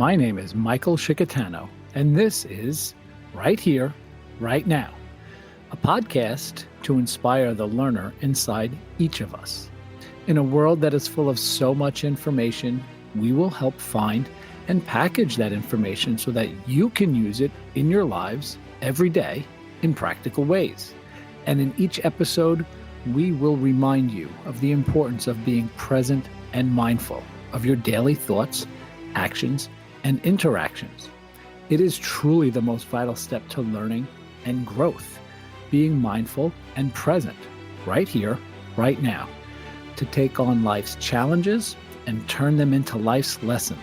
My name is Michael Shikatano, and this is Right Here, Right Now, a podcast to inspire the learner inside each of us. In a world that is full of so much information, we will help find and package that information so that you can use it in your lives every day in practical ways. And in each episode, we will remind you of the importance of being present and mindful of your daily thoughts, actions, and interactions. It is truly the most vital step to learning and growth, being mindful and present right here, right now, to take on life's challenges and turn them into life's lessons.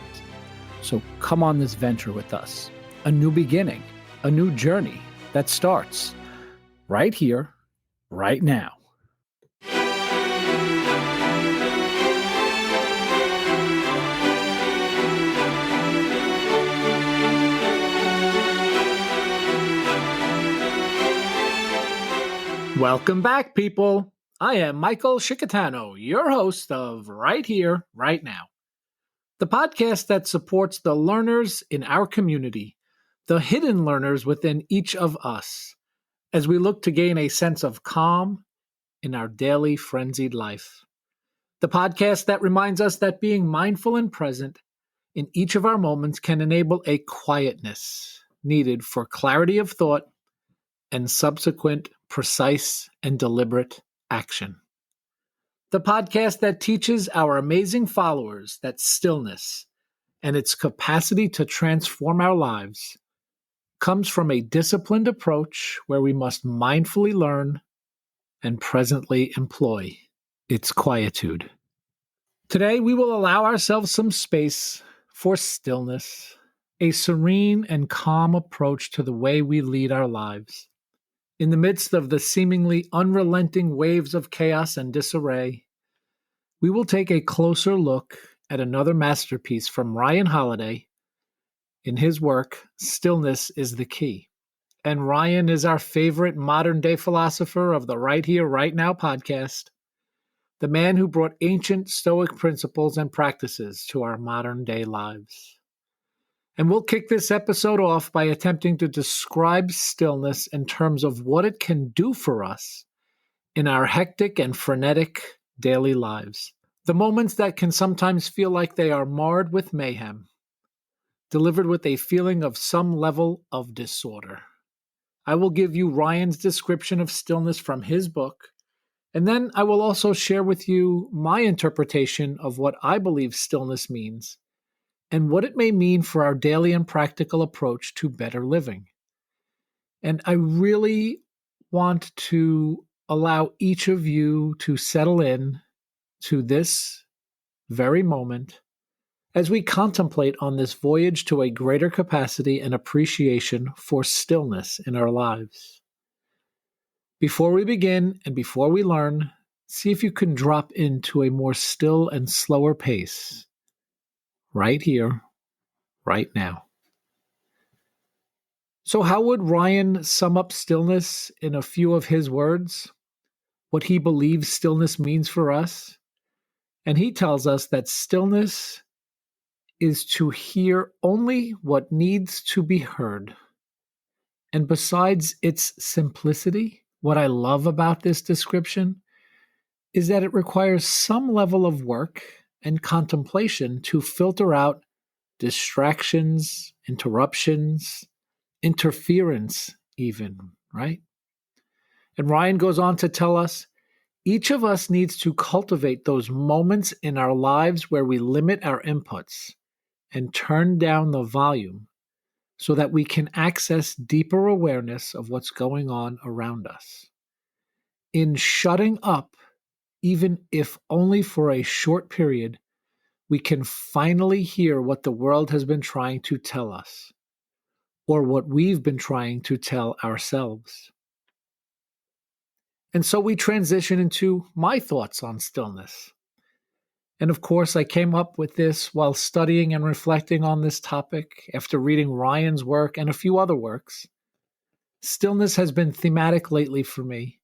So come on this venture with us, a new beginning, a new journey that starts right here, right now. Welcome back, people. I am Michael Shikatano, your host of Right Here, Right Now, the podcast that supports the learners in our community, the hidden learners within each of us, as we look to gain a sense of calm in our daily frenzied life. The podcast that reminds us that being mindful and present in each of our moments can enable a quietness needed for clarity of thought and subsequent precise and deliberate action. The podcast that teaches our amazing followers that stillness and its capacity to transform our lives comes from a disciplined approach where we must mindfully learn and presently employ its quietude. Today, we will allow ourselves some space for stillness, a serene and calm approach to the way we lead our lives. In the midst of the seemingly unrelenting waves of chaos and disarray, we will take a closer look at another masterpiece from Ryan Holiday. In his work, Stillness is the Key. And Ryan is our favorite modern-day philosopher of the Right Here, Right Now podcast, the man who brought ancient Stoic principles and practices to our modern-day lives. And we'll kick this episode off by attempting to describe stillness in terms of what it can do for us in our hectic and frenetic daily lives. The moments that can sometimes feel like they are marred with mayhem, delivered with a feeling of some level of disorder. I will give you Ryan's description of stillness from his book, and then I will also share with you my interpretation of what I believe stillness means and what it may mean for our daily and practical approach to better living. And I really want to allow each of you to settle in to this very moment as we contemplate on this voyage to a greater capacity and appreciation for stillness in our lives. Before we begin and before we learn, see if you can drop into a more still and slower pace right here, right now. So how would Ryan sum up stillness in a few of his words? What he believes stillness means for us? And he tells us that stillness is to hear only what needs to be heard. And besides its simplicity, what I love about this description is that it requires some level of work and contemplation to filter out distractions, interruptions, interference even, right? And Ryan goes on to tell us, each of us needs to cultivate those moments in our lives where we limit our inputs and turn down the volume so that we can access deeper awareness of what's going on around us. In shutting up, even if only for a short period, we can finally hear what the world has been trying to tell us, or what we've been trying to tell ourselves. And so we transition into my thoughts on stillness. And of course, I came up with this while studying and reflecting on this topic after reading Ryan's work and a few other works. Stillness has been thematic lately for me,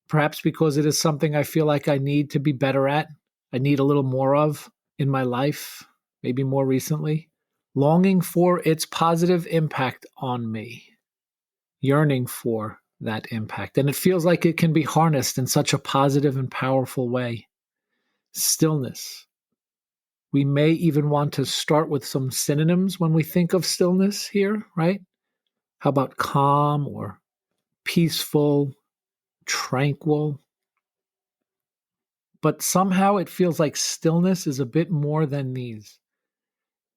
perhaps because it is something I feel like I need to be better at, I need a little more of in my life, maybe more recently. longing for its positive impact on me, yearning for that impact. And it feels like it can be harnessed in such a positive and powerful way. Stillness. We may even want to start with some synonyms when we think of stillness here, right? How about calm or peaceful, tranquil? But somehow it feels like stillness is a bit more than these.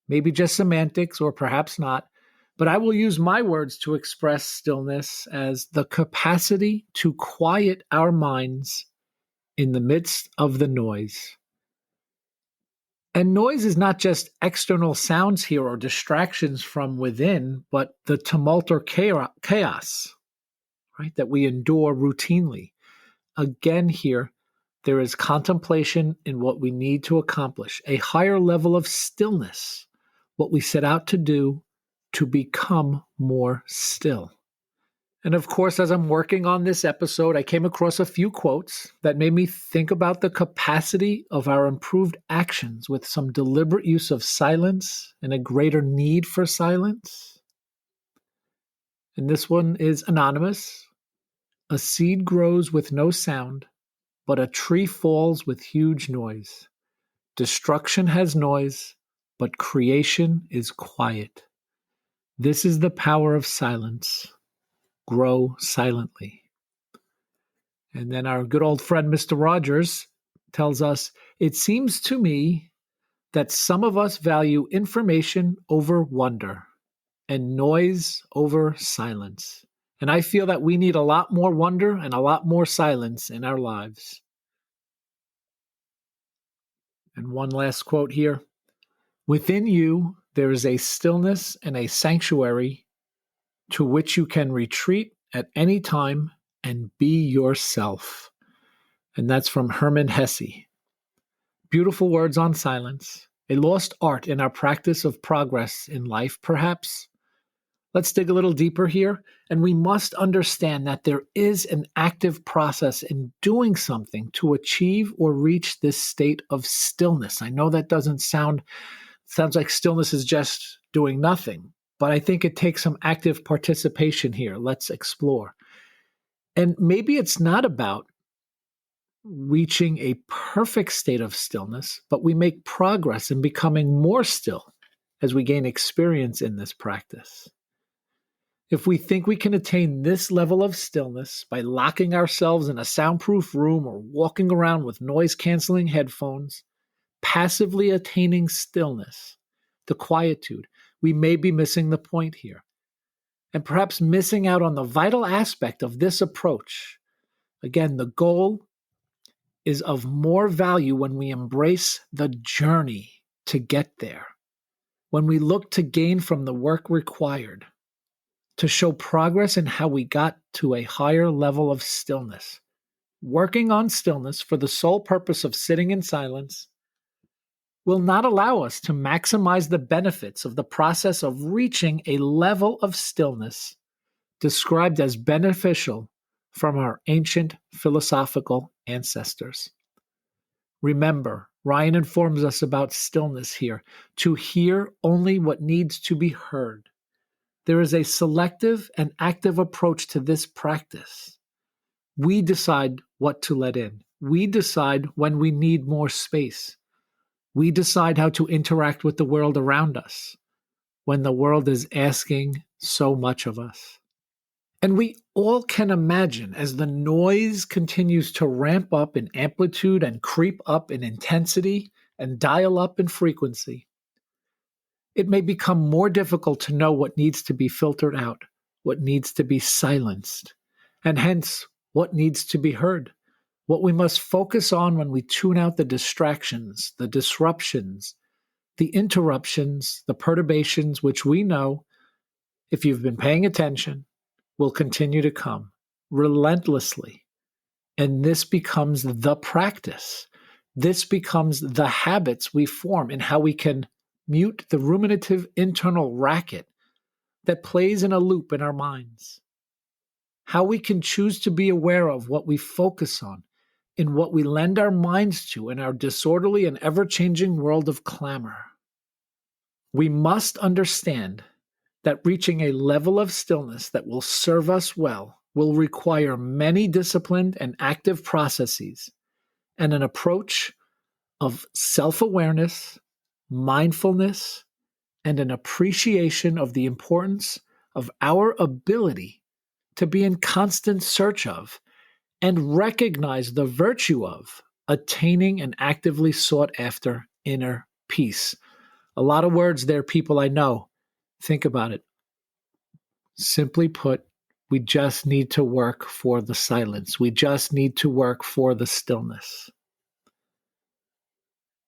Maybe just semantics, or perhaps not, but I will use my words to express stillness as the capacity to quiet our minds in the midst of the noise. And noise is not just external sounds here or distractions from within, but the tumult or chaos, right, that we endure routinely. Again, here, there is contemplation in what we need to accomplish, a higher level of stillness, what we set out to do to become more still. And of course, as I'm working on this episode, I came across a few quotes that made me think about the capacity of our improved actions with some deliberate use of silence and a greater need for silence. And this one is anonymous. A seed grows with no sound, but a tree falls with huge noise. Destruction has noise, but creation is quiet. This is the power of silence. Grow silently. And then our good old friend, Mr. Rogers, tells us, it seems to me that some of us value information over wonder and noise over silence. And I feel that we need a lot more wonder and a lot more silence in our lives. And one last quote here. Within you, there is a stillness and a sanctuary to which you can retreat at any time and be yourself. And that's from Hermann Hesse. Beautiful words on silence, a lost art in our practice of progress in life, perhaps. Let's dig a little deeper here, and we must understand that there is an active process in doing something to achieve or reach this state of stillness. I know that sounds like stillness is just doing nothing, but I think it takes some active participation here. Let's explore. And maybe it's not about reaching a perfect state of stillness, but we make progress in becoming more still as we gain experience in this practice. If we think we can attain this level of stillness by locking ourselves in a soundproof room or walking around with noise-canceling headphones, passively attaining stillness, the quietude, we may be missing the point here, and perhaps missing out on the vital aspect of this approach. Again, the goal is of more value when we embrace the journey to get there, when we look to gain from the work required, to show progress in how we got to a higher level of stillness. Working on stillness for the sole purpose of sitting in silence will not allow us to maximize the benefits of the process of reaching a level of stillness described as beneficial from our ancient philosophical ancestors. Remember, Ryan informs us about stillness here, to hear only what needs to be heard. There is a selective and active approach to this practice. We decide what to let in. We decide when we need more space. We decide how to interact with the world around us when the world is asking so much of us. And we all can imagine as the noise continues to ramp up in amplitude and creep up in intensity and dial up in frequency, it may become more difficult to know what needs to be filtered out, what needs to be silenced, and hence what needs to be heard, what we must focus on when we tune out the distractions, the disruptions, the interruptions, the perturbations, which we know, if you've been paying attention, will continue to come relentlessly. And this becomes the practice. This becomes the habits we form in how we can mute the ruminative internal racket that plays in a loop in our minds. How we can choose to be aware of what we focus on, in what we lend our minds to in our disorderly and ever-changing world of clamor. We must understand that reaching a level of stillness that will serve us well will require many disciplined and active processes and an approach of self-awareness, mindfulness, and an appreciation of the importance of our ability to be in constant search of and recognize the virtue of attaining and actively sought after inner peace. A lot of words there, people, I know. Think about it. Simply put, we just need to work for the silence. We just need to work for the stillness.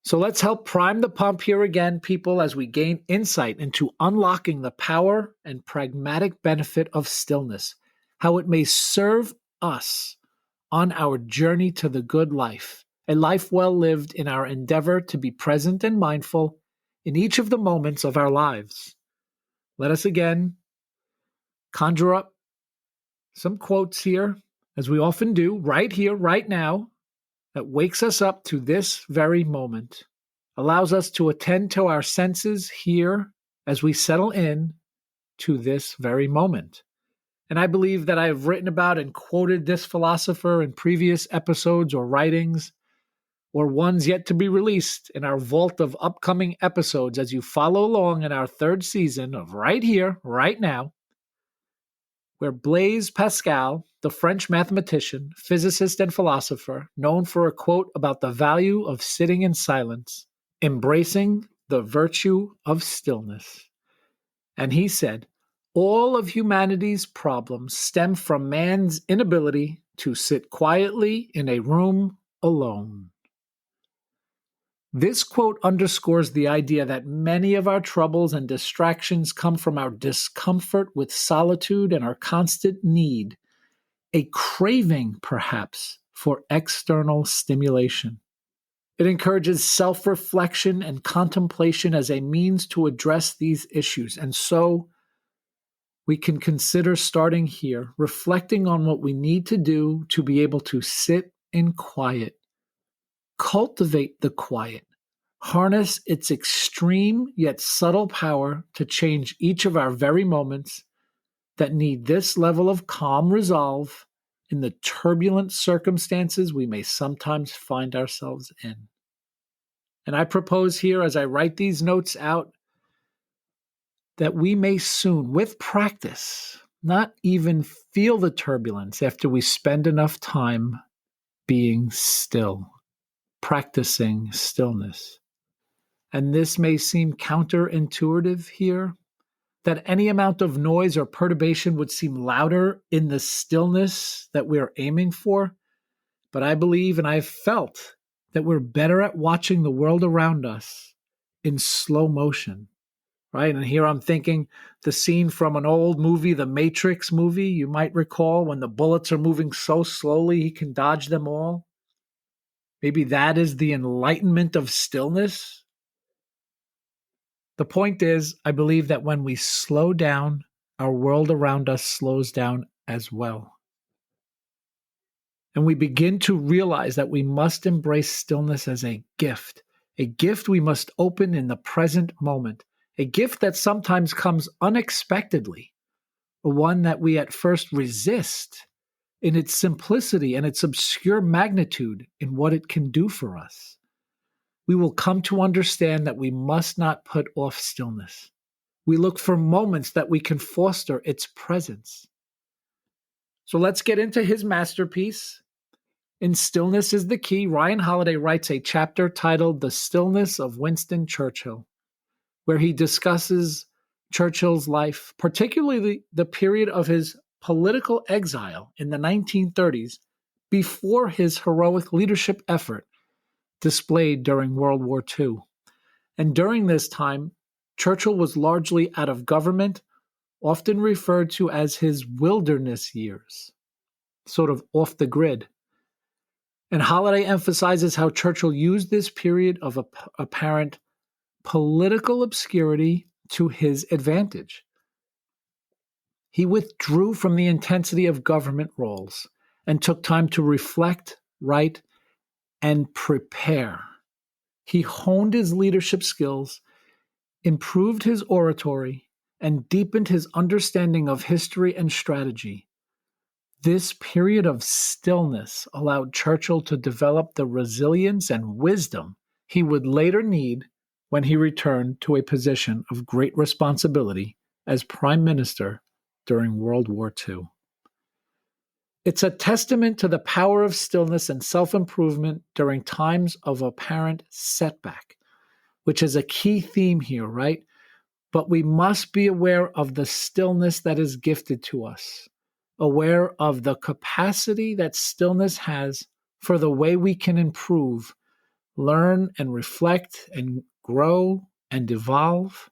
So let's help prime the pump here again, people, as we gain insight into unlocking the power and pragmatic benefit of stillness, how it may serve us on our journey to the good life, a life well lived in our endeavor to be present and mindful in each of the moments of our lives. Let us again conjure up some quotes here, as we often do, right here, right now, that wakes us up to this very moment, allows us to attend to our senses here as we settle in to this very moment. And I believe that I have written about and quoted this philosopher in previous episodes or writings, or ones yet to be released in our vault of upcoming episodes as you follow along in our third season of Right Here, Right Now, where Blaise Pascal, the French mathematician, physicist, and philosopher, known for a quote about the value of sitting in silence, embracing the virtue of stillness. And he said, all of humanity's problems stem from man's inability to sit quietly in a room alone. This quote underscores the idea that many of our troubles and distractions come from our discomfort with solitude and our constant need, a craving, perhaps, for external stimulation. It encourages self-reflection and contemplation as a means to address these issues. And so we can consider starting here, reflecting on what we need to do to be able to sit in quiet, cultivate the quiet, harness its extreme yet subtle power to change each of our very moments that need this level of calm resolve in the turbulent circumstances we may sometimes find ourselves in. And I propose here, as I write these notes out, that we may soon, with practice, not even feel the turbulence after we spend enough time being still, practicing stillness. And this may seem counterintuitive here, that any amount of noise or perturbation would seem louder in the stillness that we're aiming for. But I believe and I've felt that we're better at watching the world around us in slow motion, right? And here I'm thinking the scene from an old movie, the Matrix movie, you might recall, when the bullets are moving so slowly he can dodge them all. Maybe that is the enlightenment of stillness. The point is, I believe that when we slow down, our world around us slows down as well. And we begin to realize that we must embrace stillness as a gift we must open in the present moment, a gift that sometimes comes unexpectedly, one that we at first resist in its simplicity and its obscure magnitude in what it can do for us. We will come to understand that we must not put off stillness. We look for moments that we can foster its presence. So let's get into his masterpiece. In Stillness is the Key, Ryan Holiday writes a chapter titled The Stillness of Winston Churchill, where he discusses Churchill's life, particularly the period of his political exile in the 1930s before his heroic leadership effort displayed during World War II. And during this time, Churchill was largely out of government, often referred to as his wilderness years, sort of off the grid. And Holiday emphasizes how Churchill used this period of apparent political obscurity to his advantage. He withdrew from the intensity of government roles and took time to reflect, write, and prepare. He honed his leadership skills improved his oratory, and deepened his understanding of history and strategy. This period of stillness allowed Churchill to develop the resilience and wisdom he would later need when he returned to a position of great responsibility as Prime Minister during World War II. It's a testament to the power of stillness and self-improvement during times of apparent setback, which is a key theme here, right? But we must be aware of the stillness that is gifted to us, aware of the capacity that stillness has for the way we can improve, learn and reflect and grow and evolve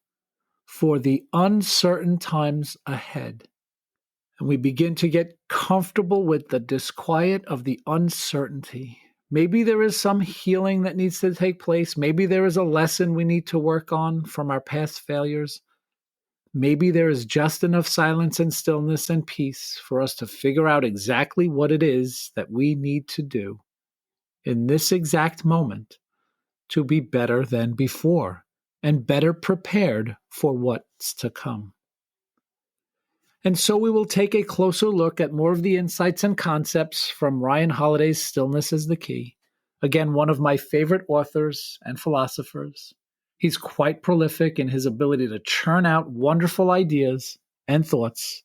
for the uncertain times ahead. And we begin to get comfortable with the disquiet of the uncertainty. Maybe there is some healing that needs to take place. Maybe there is a lesson we need to work on from our past failures. Maybe there is just enough silence and stillness and peace for us to figure out exactly what it is that we need to do in this exact moment to be better than before and better prepared for what's to come. And so we will take a closer look at more of the insights and concepts from Ryan Holiday's Stillness is the Key. Again, one of my favorite authors and philosophers. He's quite prolific in his ability to churn out wonderful ideas and thoughts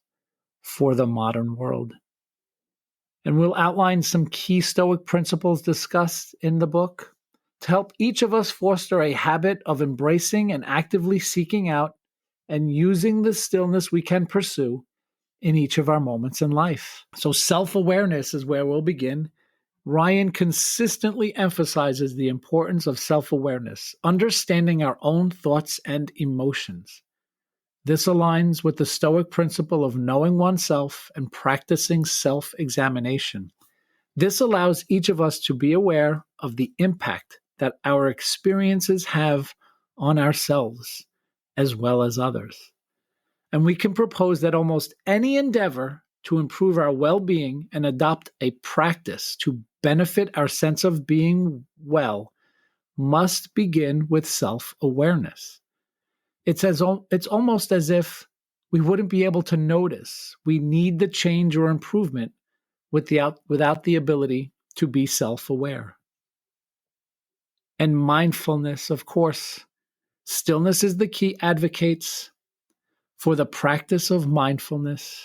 for the modern world. And we'll outline some key Stoic principles discussed in the book to help each of us foster a habit of embracing and actively seeking out and using the stillness we can pursue in each of our moments in life. So self-awareness is where we'll begin. Ryan consistently emphasizes the importance of self-awareness, understanding our own thoughts and emotions. This aligns with the Stoic principle of knowing oneself and practicing self-examination. This allows each of us to be aware of the impact that our experiences have on ourselves as well as others. And we can propose that almost any endeavor to improve our well-being and adopt a practice to benefit our sense of being well must begin with self-awareness. It's almost as if we wouldn't be able to notice we need the change or improvement without the ability to be self-aware. And mindfulness, of course. Stillness is the Key advocates for the practice of mindfulness,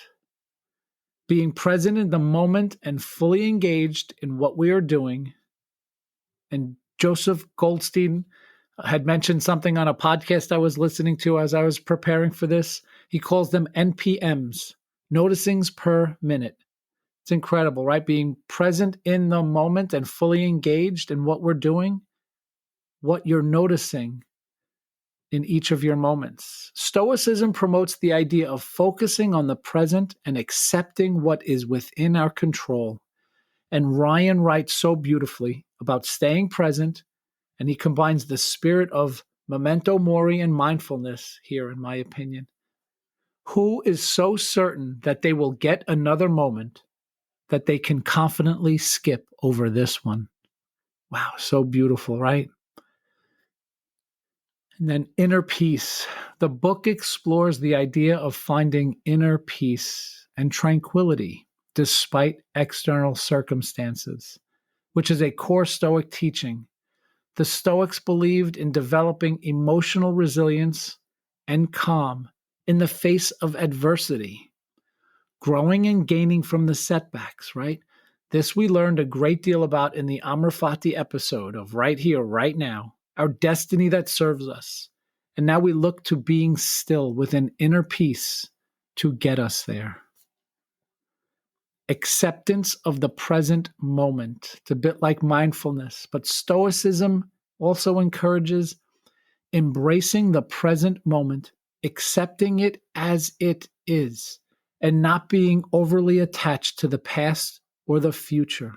being present in the moment and fully engaged in what we are doing. And Joseph Goldstein had mentioned something on a podcast I was listening to as I was preparing for this. He calls them NPMs, noticings per minute. It's incredible, right? Being present in the moment and fully engaged in what we're doing, what you're noticing in each of your moments. Stoicism promotes the idea of focusing on the present and accepting what is within our control. And Ryan writes so beautifully about staying present, and he combines the spirit of memento mori and mindfulness here, in my opinion. Who is so certain that they will get another moment that they can confidently skip over this one? Wow, so beautiful, right? And then inner peace. The book explores the idea of finding inner peace and tranquility despite external circumstances, which is a core Stoic teaching. The Stoics believed in developing emotional resilience and calm in the face of adversity, growing and gaining from the setbacks, right? This we learned a great deal about in the Amr Fati episode of Right Here, Right Now, our destiny that serves us. And now we look to being still with an inner peace to get us there. Acceptance of the present moment. It's a bit like mindfulness, but Stoicism also encourages embracing the present moment, accepting it as it is, and not being overly attached to the past or the future.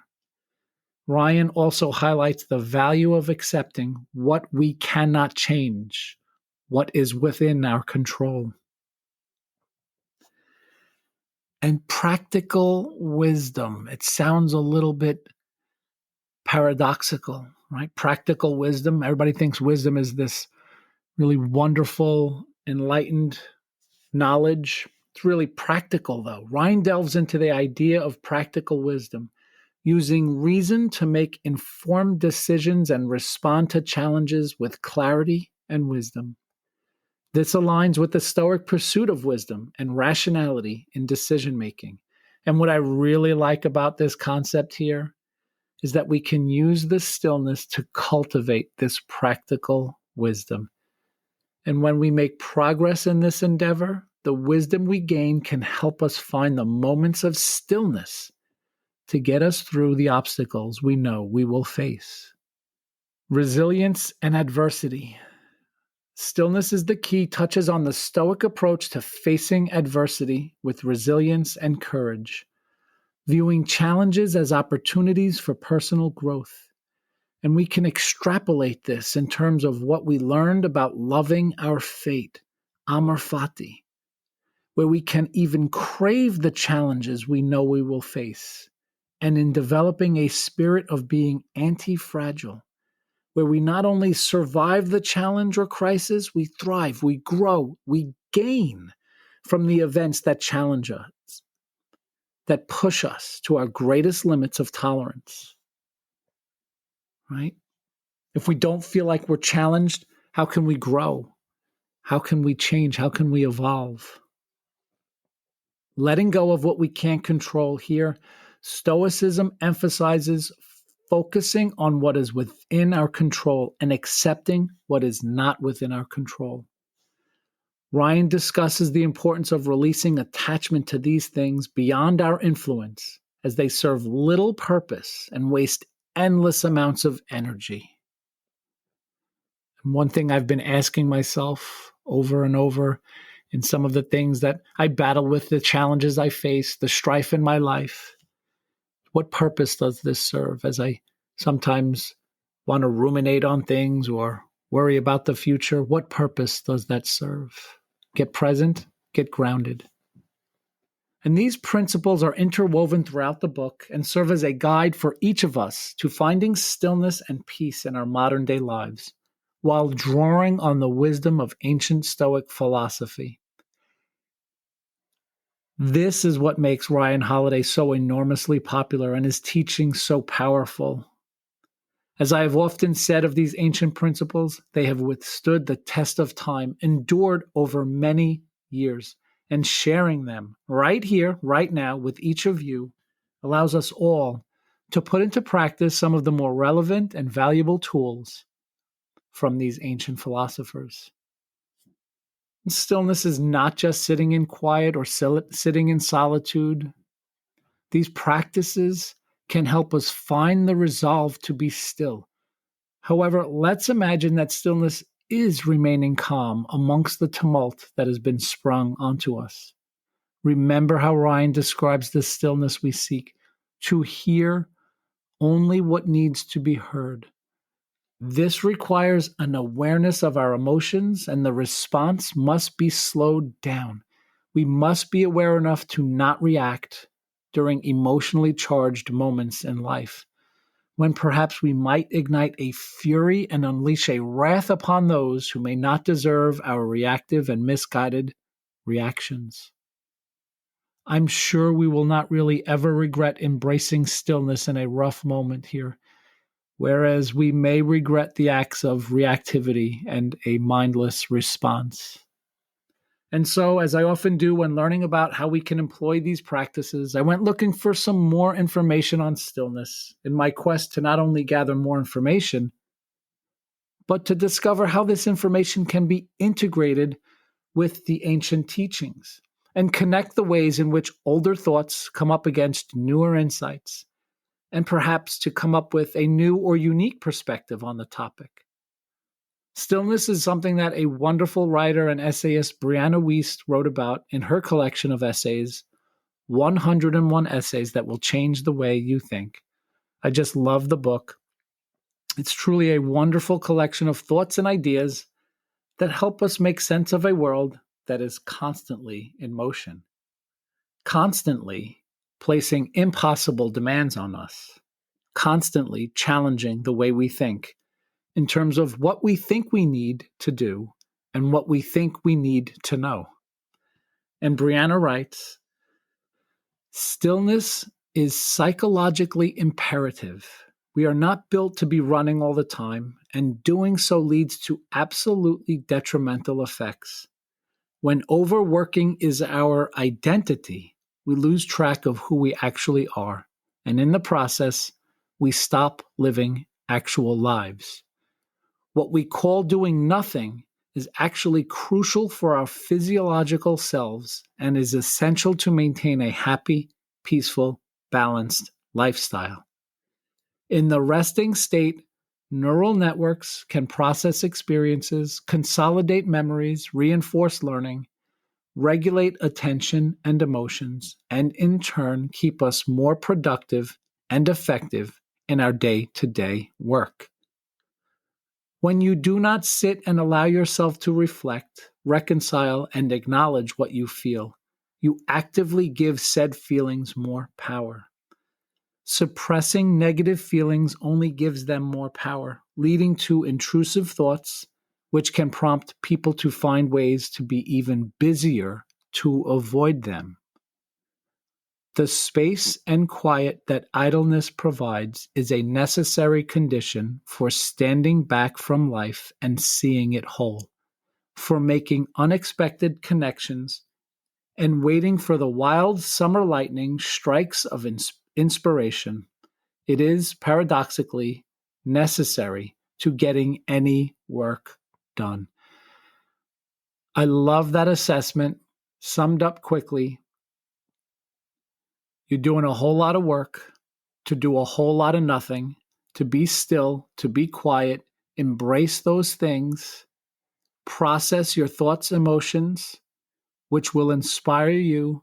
Ryan also highlights the value of accepting what we cannot change, what is within our control. And practical wisdom. It sounds a little bit paradoxical, right? Practical wisdom. Everybody thinks wisdom is this really wonderful, enlightened knowledge. It's really practical, though. Ryan delves into the idea of practical wisdom, using reason to make informed decisions and respond to challenges with clarity and wisdom. This aligns with the Stoic pursuit of wisdom and rationality in decision making. And what I really like about this concept here is that we can use the stillness to cultivate this practical wisdom. And when we make progress in this endeavor, the wisdom we gain can help us find the moments of stillness to get us through the obstacles we know we will face. Resilience and adversity. Stillness is the key, touches on the Stoic approach to facing adversity with resilience and courage, viewing challenges as opportunities for personal growth. And we can extrapolate this in terms of what we learned about loving our fate, amor fati, where we can even crave the challenges we know we will face, and in developing a spirit of being anti-fragile, where we not only survive the challenge or crisis, we thrive, we grow, we gain from the events that challenge us, that push us to our greatest limits of tolerance, right? If we don't feel like we're challenged, how can we grow? How can we change? How can we evolve? Letting go of what we can't control here, Stoicism emphasizes focusing on what is within our control and accepting what is not within our control. Ryan discusses the importance of releasing attachment to these things beyond our influence, as they serve little purpose and waste endless amounts of energy. And one thing I've been asking myself over and over in some of the things that I battle with, the challenges I face, the strife in my life, what purpose does this serve as I sometimes want to ruminate on things or worry about the future? What purpose does that serve? Get present, get grounded. And these principles are interwoven throughout the book and serve as a guide for each of us to finding stillness and peace in our modern day lives, while drawing on the wisdom of ancient Stoic philosophy. This is what makes Ryan Holiday so enormously popular and his teaching so powerful. As I have often said of these ancient principles, they have withstood the test of time, endured over many years, and sharing them right here, right now, with each of you allows us all to put into practice some of the more relevant and valuable tools from these ancient philosophers. Stillness is not just sitting in quiet or sitting in solitude. These practices can help us find the resolve to be still. However, let's imagine that stillness is remaining calm amongst the tumult that has been sprung onto us. Remember how Ryan describes the stillness we seek: to hear only what needs to be heard. This requires an awareness of our emotions, and the response must be slowed down. We must be aware enough to not react during emotionally charged moments in life, when perhaps we might ignite a fury and unleash a wrath upon those who may not deserve our reactive and misguided reactions. I'm sure we will not really ever regret embracing stillness in a rough moment here, whereas we may regret the acts of reactivity and a mindless response. And so, as I often do when learning about how we can employ these practices, I went looking for some more information on stillness in my quest to not only gather more information, but to discover how this information can be integrated with the ancient teachings and connect the ways in which older thoughts come up against newer insights, and perhaps to come up with a new or unique perspective on the topic. Stillness is something that a wonderful writer and essayist, Brianna Wiest, wrote about in her collection of essays, 101 Essays That Will Change the Way You Think. I just love the book. It's truly a wonderful collection of thoughts and ideas that help us make sense of a world that is constantly in motion, constantly placing impossible demands on us, constantly challenging the way we think in terms of what we think we need to do and what we think we need to know. And Brianna writes, stillness is psychologically imperative. We are not built to be running all the time, and doing so leads to absolutely detrimental effects. When overworking is our identity, we lose track of who we actually are, and in the process, we stop living actual lives. What we call doing nothing is actually crucial for our physiological selves and is essential to maintain a happy, peaceful, balanced lifestyle. In the resting state, neural networks can process experiences, consolidate memories, reinforce learning, regulate attention and emotions, and in turn keep us more productive and effective in our day-to-day work. When you do not sit and allow yourself to reflect, reconcile, and acknowledge what you feel, you actively give said feelings more power. Suppressing negative feelings only gives them more power, leading to intrusive thoughts, which can prompt people to find ways to be even busier to avoid them. The space and quiet that idleness provides is a necessary condition for standing back from life and seeing it whole, for making unexpected connections, and waiting for the wild summer lightning strikes of inspiration. It is, paradoxically, necessary to getting any work done. I love that assessment. Summed up quickly, you're doing a whole lot of work to do a whole lot of nothing, to be still, to be quiet, embrace those things, process your thoughts, emotions, which will inspire you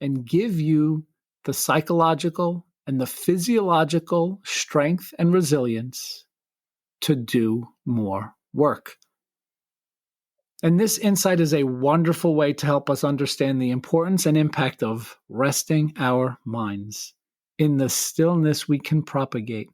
and give you the psychological and the physiological strength and resilience to do more work. And this insight is a wonderful way to help us understand the importance and impact of resting our minds in the stillness we can propagate.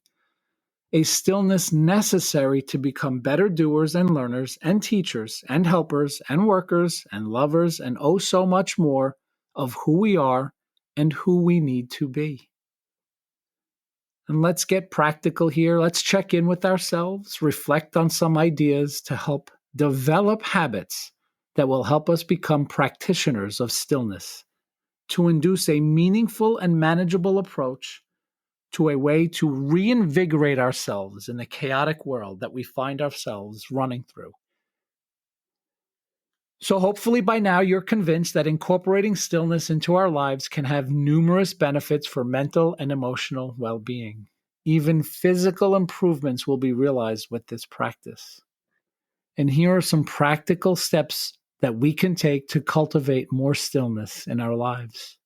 A stillness necessary to become better doers and learners and teachers and helpers and workers and lovers and oh so much more of who we are and who we need to be. And let's get practical here. Let's check in with ourselves, reflect on some ideas to help develop habits that will help us become practitioners of stillness, to induce a meaningful and manageable approach to a way to reinvigorate ourselves in the chaotic world that we find ourselves running through. So hopefully by now you're convinced that incorporating stillness into our lives can have numerous benefits for mental and emotional well-being. Even physical improvements will be realized with this practice. And here are some practical steps that we can take to cultivate more stillness in our lives.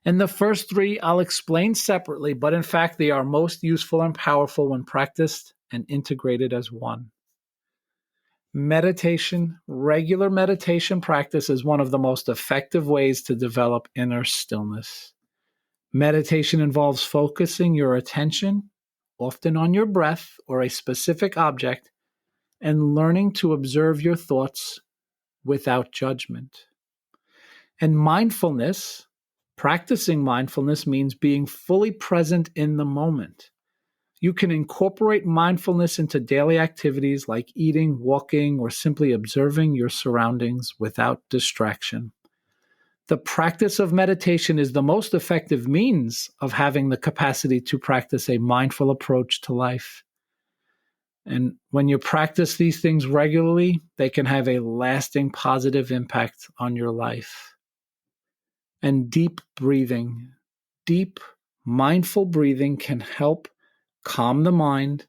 And the first three I'll explain separately, but in fact they are most useful and powerful when practiced and integrated as one. Meditation, regular meditation practice is one of the most effective ways to develop inner stillness. Meditation involves focusing your attention, often on your breath or a specific object, and learning to observe your thoughts without judgment. And mindfulness, practicing mindfulness means being fully present in the moment. You can incorporate mindfulness into daily activities like eating, walking, or simply observing your surroundings without distraction. The practice of meditation is the most effective means of having the capacity to practice a mindful approach to life. And when you practice these things regularly, they can have a lasting positive impact on your life. And deep breathing, deep mindful breathing can help calm the mind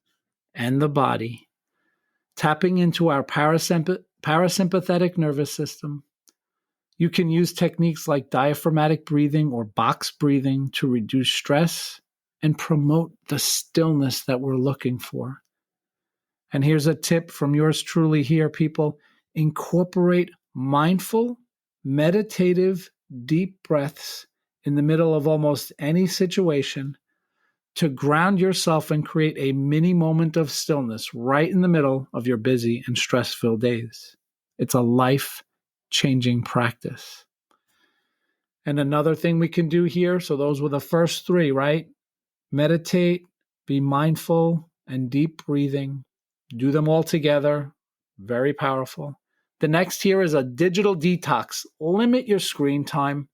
and the body, tapping into our parasympathetic nervous system. You can use techniques like diaphragmatic breathing or box breathing to reduce stress and promote the stillness that we're looking for. And here's a tip from yours truly here, people. Incorporate mindful, meditative, deep breaths in the middle of almost any situation to ground yourself and create a mini moment of stillness right in the middle of your busy and stress-filled days. It's a life-changing practice. And another thing we can do here, so those were the first three, right? Meditate, be mindful, and deep breathing. Do them all together. Very powerful. The next here is a digital detox. Limit your screen time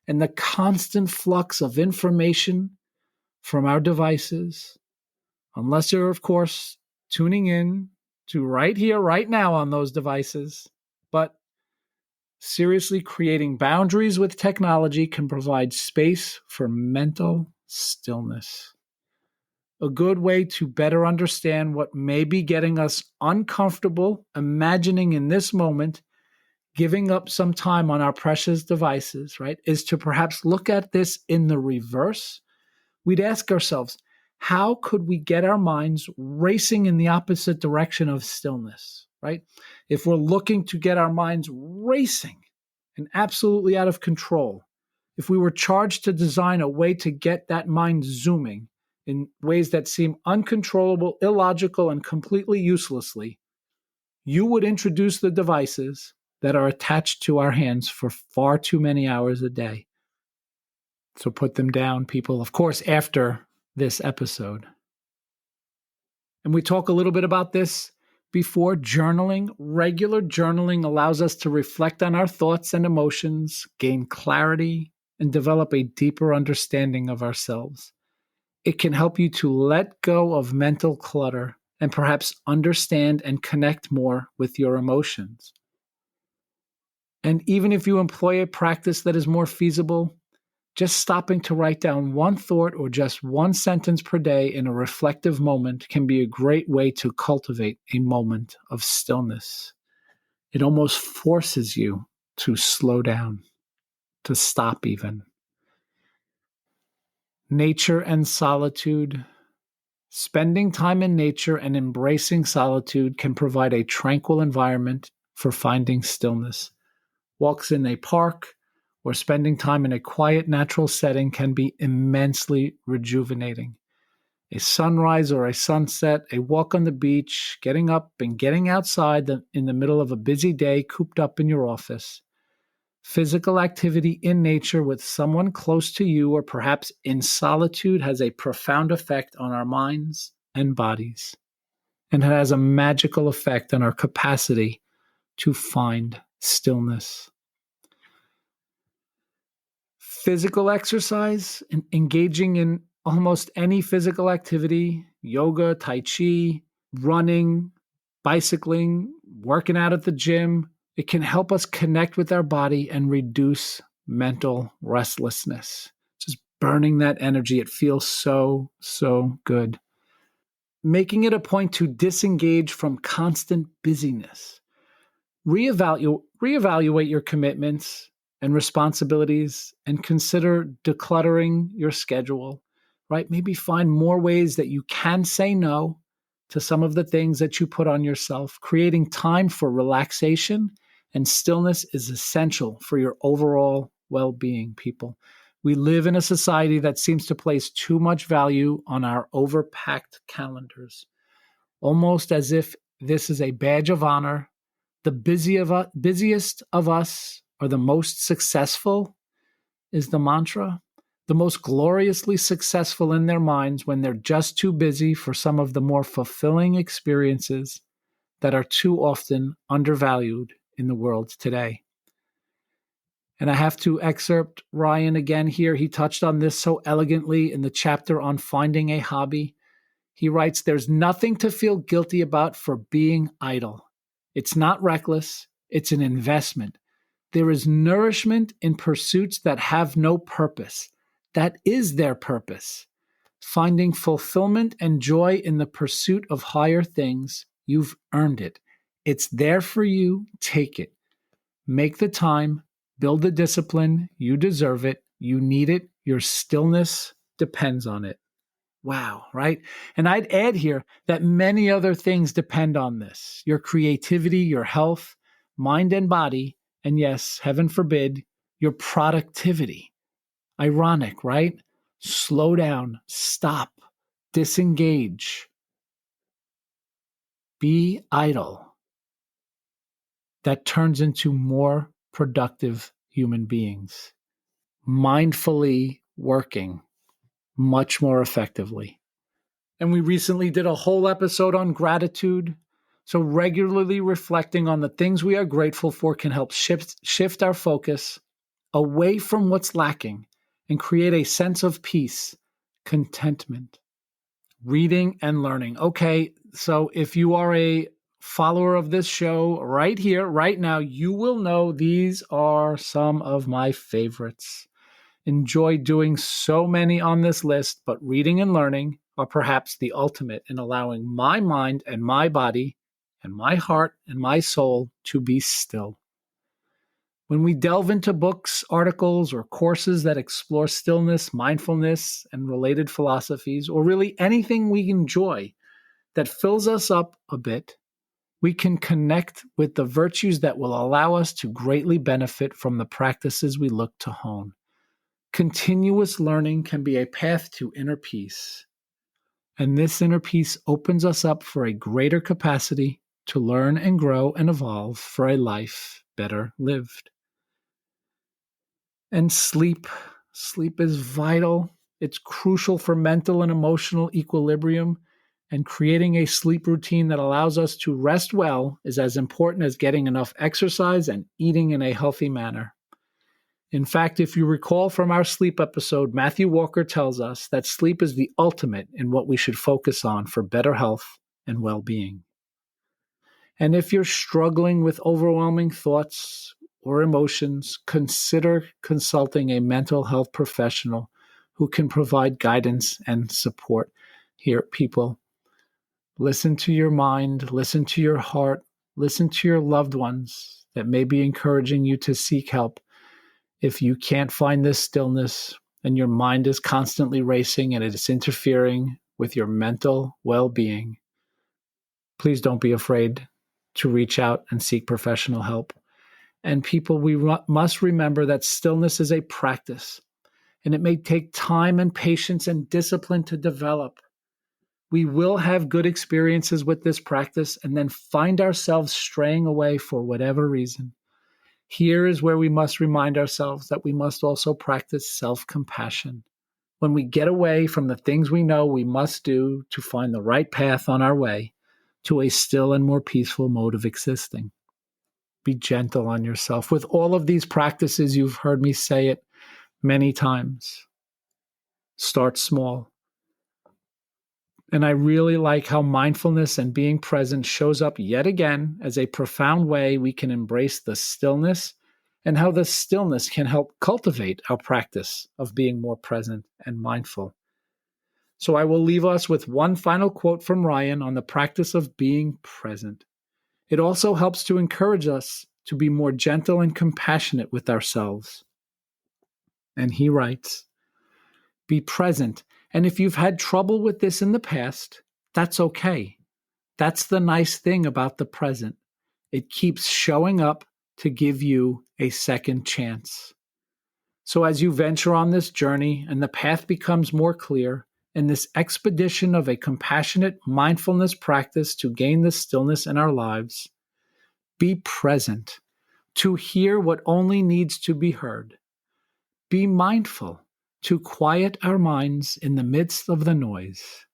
and the constant flux of information from our devices, unless you're, of course, tuning in to right here, right now on those devices. But seriously, creating boundaries with technology can provide space for mental stillness. A good way to better understand what may be getting us uncomfortable imagining in this moment, giving up some time on our precious devices, right, is to perhaps look at this in the reverse. We'd ask ourselves, how could we get our minds racing in the opposite direction of stillness, right? If we're looking to get our minds racing and absolutely out of control, if we were charged to design a way to get that mind zooming in ways that seem uncontrollable, illogical, and completely uselessly, you would introduce the devices that are attached to our hands for far too many hours a day. So put them down, people, of course, after this episode. And we talk a little bit about this before. Journaling. Regular journaling allows us to reflect on our thoughts and emotions, gain clarity, and develop a deeper understanding of ourselves. It can help you to let go of mental clutter and perhaps understand and connect more with your emotions. And even if you employ a practice that is more feasible, just stopping to write down one thought or just one sentence per day in a reflective moment can be a great way to cultivate a moment of stillness. It almost forces you to slow down, to stop even. Nature and solitude. Spending time in nature and embracing solitude can provide a tranquil environment for finding stillness. Walks in a park or spending time in a quiet, natural setting can be immensely rejuvenating. A sunrise or a sunset, a walk on the beach, getting up and getting outside in the middle of a busy day cooped up in your office. Physical activity in nature with someone close to you or perhaps in solitude has a profound effect on our minds and bodies, and it has a magical effect on our capacity to find stillness. Physical exercise, and engaging in almost any physical activity, yoga, tai chi, running, bicycling, working out at the gym, it can help us connect with our body and reduce mental restlessness. Just burning that energy. It feels so, so good. Making it a point to disengage from constant busyness. Reevaluate your commitments and responsibilities and consider decluttering your schedule, right? Maybe find more ways that you can say no to some of the things that you put on yourself. Creating time for relaxation and stillness is essential for your overall well-being, people. We live in a society that seems to place too much value on our overpacked calendars, almost as if this is a badge of honor. The busiest of us are the most successful, is the mantra. The most gloriously successful in their minds when they're just too busy for some of the more fulfilling experiences that are too often undervalued in the world today. And I have to excerpt Ryan again here. He touched on this so elegantly in the chapter on finding a hobby. He writes, "There's nothing to feel guilty about for being idle. It's not reckless, it's an investment. There is nourishment in pursuits that have no purpose. That is their purpose. Finding fulfillment and joy in the pursuit of higher things, you've earned it. It's there for you, take it. Make the time, build the discipline, you deserve it, you need it, your stillness depends on it." Wow, right? And I'd add here that many other things depend on this: your creativity, your health, mind and body, and yes, heaven forbid, your productivity. Ironic, right? Slow down, stop, disengage, be idle. that turns into more productive human beings, mindfully working much more effectively. And we recently did a whole episode on gratitude. So regularly reflecting on the things we are grateful for can help shift our focus away from what's lacking and create a sense of peace, contentment. Reading and learning. Okay, so if you are a follower of this show right here, right now, you will know these are some of my favorites. Enjoy doing so many on this list, but reading and learning are perhaps the ultimate in allowing my mind and my body and my heart and my soul to be still. When we delve into books, articles, or courses that explore stillness, mindfulness, and related philosophies, or really anything we enjoy that fills us up a bit, we can connect with the virtues that will allow us to greatly benefit from the practices we look to hone. Continuous learning can be a path to inner peace, and this inner peace opens us up for a greater capacity to learn and grow and evolve for a life better lived. And sleep is vital. It's crucial for mental and emotional equilibrium, and creating a sleep routine that allows us to rest well is as important as getting enough exercise and eating in a healthy manner. In fact, if you recall from our sleep episode, Matthew Walker tells us that sleep is the ultimate in what we should focus on for better health and well-being. And if you're struggling with overwhelming thoughts or emotions, consider consulting a mental health professional who can provide guidance and support. Here, people, listen to your mind, listen to your heart, listen to your loved ones that may be encouraging you to seek help. If you can't find this stillness and your mind is constantly racing and it is interfering with your mental well-being, please don't be afraid to reach out and seek professional help. And people, we must remember that stillness is a practice, and it may take time and patience and discipline to develop. We will have good experiences with this practice and then find ourselves straying away for whatever reason. Here is where we must remind ourselves that we must also practice self-compassion. When we get away from the things we know we must do to find the right path on our way to a still and more peaceful mode of existing. Be gentle on yourself. With all of these practices, you've heard me say it many times. Start small. And I really like how mindfulness and being present shows up yet again as a profound way we can embrace the stillness, and how the stillness can help cultivate our practice of being more present and mindful. So I will leave us with one final quote from Ryan on the practice of being present. It also helps to encourage us to be more gentle and compassionate with ourselves. And he writes, "Be present. And if you've had trouble with this in the past, that's okay. That's the nice thing about the present. It keeps showing up to give you a second chance. So as you venture on this journey and the path becomes more clear, in this expedition of a compassionate mindfulness practice to gain the stillness in our lives, be present to hear what only needs to be heard. Be mindful to quiet our minds in the midst of the noise.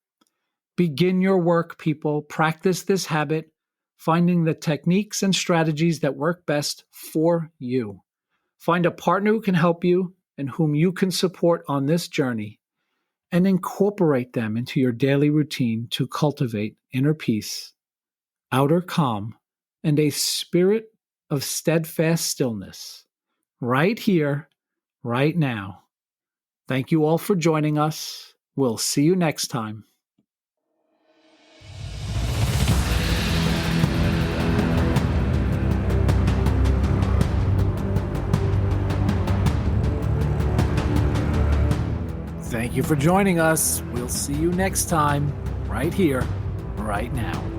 Begin your work, people. Practice this habit, finding the techniques and strategies that work best for you. Find a partner who can help you and whom you can support on this journey, and incorporate them into your daily routine to cultivate inner peace, outer calm, and a spirit of steadfast stillness right here, right now. Thank you all for joining us. We'll see you next time. Thank you for joining us. We'll see you next time, right here, right now.